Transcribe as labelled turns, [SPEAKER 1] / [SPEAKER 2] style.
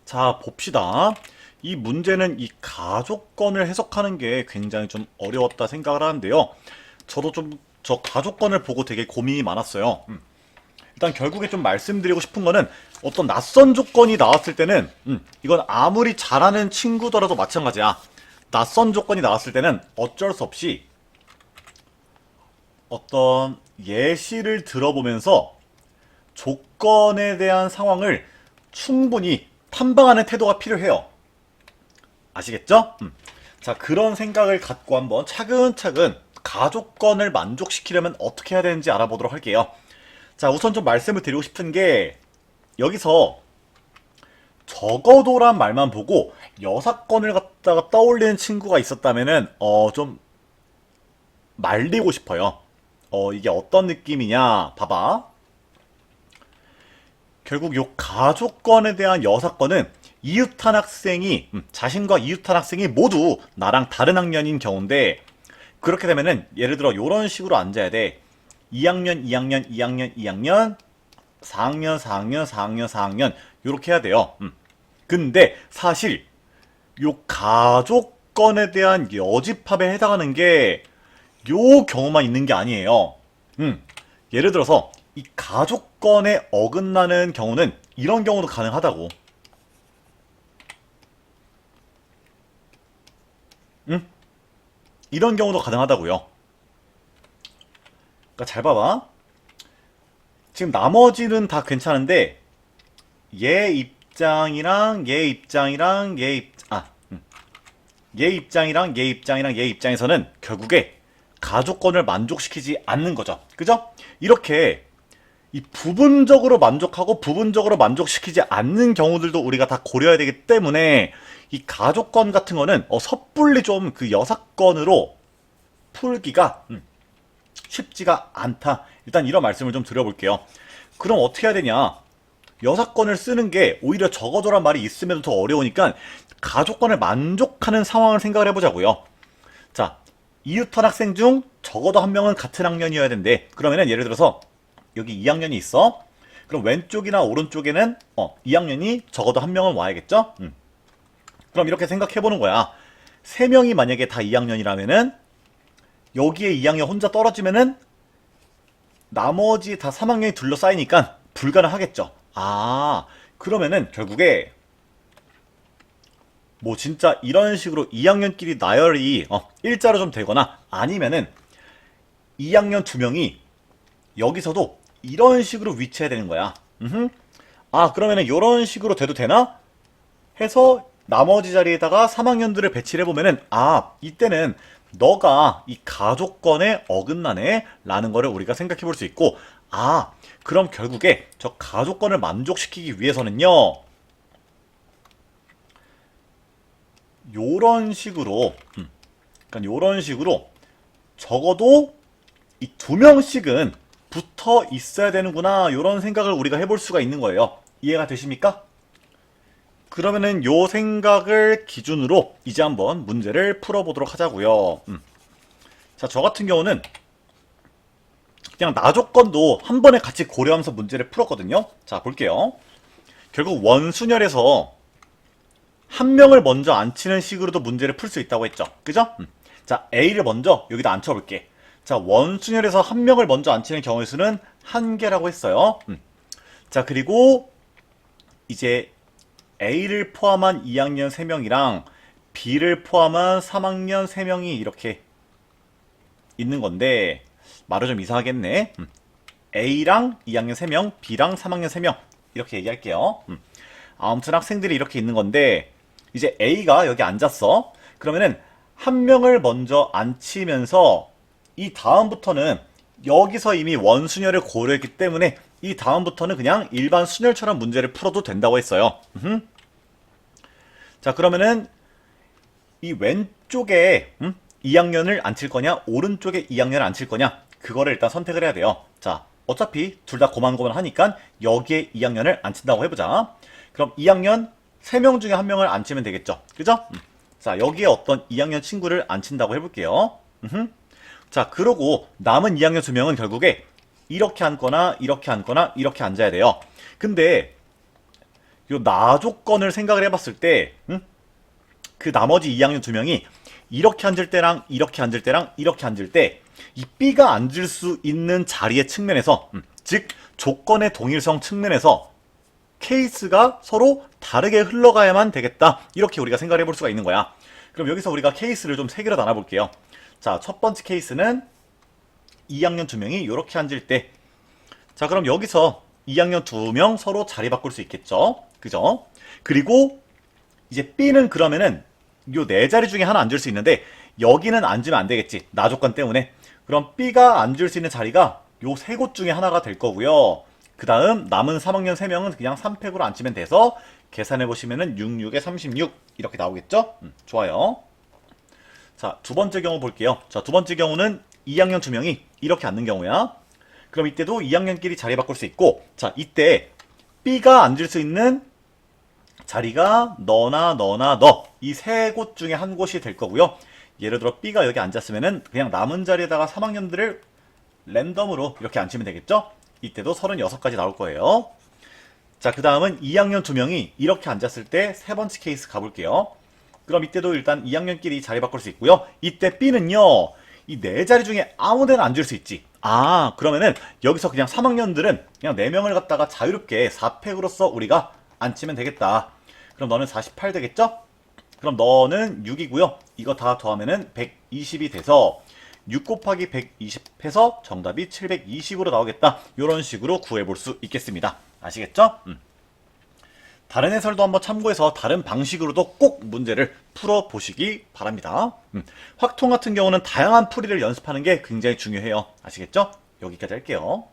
[SPEAKER 1] 자, 봅시다. 이 문제는 이 가족권을 해석하는 게 굉장히 좀 어려웠다 생각을 하는데요. 저도 좀 저 가족권을 보고 되게 고민이 많았어요. 일단 결국에 좀 말씀드리고 싶은 거는 어떤 낯선 조건이 나왔을 때는 이건 아무리 잘하는 친구더라도 마찬가지야. 낯선 조건이 나왔을 때는 어쩔 수 없이 어떤 예시를 들어보면서 조건에 대한 상황을 충분히 탐방하는 태도가 필요해요. 아시겠죠? 자, 그런 생각을 갖고 한번 차근차근 가족권을 만족시키려면 어떻게 해야 되는지 알아보도록 할게요. 자, 우선 좀 말씀을 드리고 싶은 게 여기서 적어도란 말만 보고 여사건을 갖다가 떠올리는 친구가 있었다면은 좀 말리고 싶어요. 이게 어떤 느낌이냐? 봐봐. 결국 요 가족권에 대한 여사건은 이웃한 학생이 자신과 이웃한 학생이 모두 나랑 다른 학년인 경우인데 그렇게 되면은 예를 들어 요런 식으로 앉아야 돼. 2학년, 2학년, 2학년, 2학년, 4학년, 4학년, 4학년, 4학년 요렇게 해야 돼요. 근데 사실 요 가족권에 대한 여집합에 해당하는 게 요 경우만 있는 게 아니에요. 예를 들어서 이 가족권에 어긋나는 경우는 이런 경우도 가능하다고. 이런 경우도 가능하다고요. 그러니까 잘 봐봐. 지금 나머지는 다 괜찮은데 얘 입장이랑 얘 입장이랑 얘 입장이랑 얘 입장이랑 얘 입장에서는 결국에 가족권을 만족시키지 않는 거죠. 그죠? 이렇게 이 부분적으로 만족하고 부분적으로 만족시키지 않는 경우들도 우리가 다 고려해야 되기 때문에 이 가족권 같은 거는 섣불리 좀 그 여사건으로 풀기가 쉽지가 않다. 일단 이런 말씀을 좀 드려볼게요. 그럼 어떻게 해야 되냐? 여사건을 쓰는 게 오히려 적어도란 말이 있음에도 더 어려우니까 가족권을 만족하는 상황을 생각을 해보자고요. 자, 이웃한 학생 중 적어도 한 명은 같은 학년이어야 된대. 그러면은 예를 들어서 여기 2학년이 있어. 그럼 왼쪽이나 오른쪽에는 2학년이 적어도 한 명은 와야겠죠? 그럼 이렇게 생각해보는 거야. 3명이 만약에 다 2학년이라면은 여기에 2학년 혼자 떨어지면은 나머지 다 3학년이 둘러싸이니까 불가능하겠죠. 아, 그러면은 결국에 뭐 진짜 이런 식으로 2학년끼리 나열이 일자로 좀 되거나 아니면은 2학년 2명이 여기서도 이런 식으로 위치해야 되는 거야. 아, 그러면은 이런 식으로 돼도 되나? 해서 나머지 자리에다가 3학년들을 배치를 해보면은 이때는 너가 이 가족권에 어긋나네 라는 거를 우리가 생각해 볼 수 있고 그럼 결국에 저 가족권을 만족시키기 위해서는요 요런 식으로 그러니까 요런 식으로 적어도 이 2명씩은 붙어 있어야 되는구나 요런 생각을 우리가 해볼 수가 있는 거예요. 이해가 되십니까? 그러면은 요 생각을 기준으로 이제 한번 문제를 풀어보도록 하자고요. 자, 저 같은 경우는 그냥 나 조건도 한 번에 같이 고려하면서 문제를 풀었거든요. 자, 볼게요. 결국 원순열에서 한 명을 먼저 앉히는 식으로도 문제를 풀 수 있다고 했죠. 그죠? 자, A를 먼저 여기다 앉혀볼게. 자, 원순열에서 한 명을 먼저 앉히는 경우의 수는 한 개라고 했어요. 자, 그리고 이제 A를 포함한 2학년 3명이랑 B를 포함한 3학년 3명이 이렇게 있는 건데 말을 좀 이상하겠네. A랑 2학년 3명, B랑 3학년 3명 이렇게 얘기할게요. 아무튼 학생들이 이렇게 있는 건데 이제 A가 여기 앉았어. 그러면은 한 명을 먼저 앉히면서 이 다음부터는 여기서 이미 원순열을 고려했기 때문에 이 다음부터는 그냥 일반 순열처럼 문제를 풀어도 된다고 했어요. 자, 그러면은 이 왼쪽에 2학년을 앉힐 거냐 오른쪽에 2학년을 앉힐 거냐 그거를 일단 선택을 해야 돼요. 자, 어차피 둘 다 고만고만하니까 여기에 2학년을 앉힌다고 해보자. 그럼 2학년 3명 중에 한 명을 앉히면 되겠죠. 그죠? 자, 여기에 어떤 2학년 친구를 앉힌다고 해볼게요. 자, 그러고 남은 2학년 2명은 결국에 이렇게 앉거나 이렇게 앉거나 이렇게 앉아야 돼요. 근데 요 나 조건을 생각을 해봤을 때, 그 나머지 2학년 2명이 이렇게 앉을 때랑 이렇게 앉을 때랑 이렇게 앉을 때 이 B가 앉을 수 있는 자리의 측면에서, 즉 조건의 동일성 측면에서 케이스가 서로 다르게 흘러가야만 되겠다. 이렇게 우리가 생각을 해볼 수가 있는 거야. 그럼 여기서 우리가 케이스를 좀 세 개로 나눠볼게요. 자, 첫 번째 케이스는 2학년 2명이 이렇게 앉을 때, 자, 그럼 여기서 2학년 2명 서로 자리 바꿀 수 있겠죠? 그죠? 그리고 이제 B는 그러면은 요 네 자리 중에 하나 앉을 수 있는데 여기는 앉으면 안 되겠지. 나 조건 때문에. 그럼 B가 앉을 수 있는 자리가 요 세 곳 중에 하나가 될 거고요. 그 다음 남은 3학년 3명은 그냥 3팩으로 앉히면 돼서 계산해 보시면은 66에 36 이렇게 나오겠죠? 좋아요. 자, 두 번째 경우 볼게요. 자, 두 번째 경우는 2학년 2명이 이렇게 앉는 경우야. 그럼 이때도 2학년끼리 자리 바꿀 수 있고, 자, 이때 B가 앉을 수 있는 자리가 너나 너나 너 이 세 곳 중에 한 곳이 될 거고요. 예를 들어 B가 여기 앉았으면은 그냥 남은 자리에다가 3학년들을 랜덤으로 이렇게 앉히면 되겠죠? 이때도 36가지 나올 거예요. 자, 그 다음은 2학년 2명이 이렇게 앉았을 때 세 번째 케이스 가볼게요. 그럼 이때도 일단 2학년끼리 자리 바꿀 수 있고요. 이때 B는요, 이 네 자리 중에 아무 데나 앉을 수 있지. 아, 그러면은 여기서 그냥 3학년들은 그냥 4명을 갖다가 자유롭게 4팩으로서 우리가 앉히면 되겠다. 그럼 너는 48 되겠죠? 그럼 너는 6이고요. 이거 다 더하면은 120이 돼서 6 곱하기 120 해서 정답이 720으로 나오겠다. 이런 식으로 구해볼 수 있겠습니다. 아시겠죠? 다른 해설도 한번 참고해서 다른 방식으로도 꼭 문제를 풀어보시기 바랍니다. 확통 같은 경우는 다양한 풀이를 연습하는 게 굉장히 중요해요. 아시겠죠? 여기까지 할게요.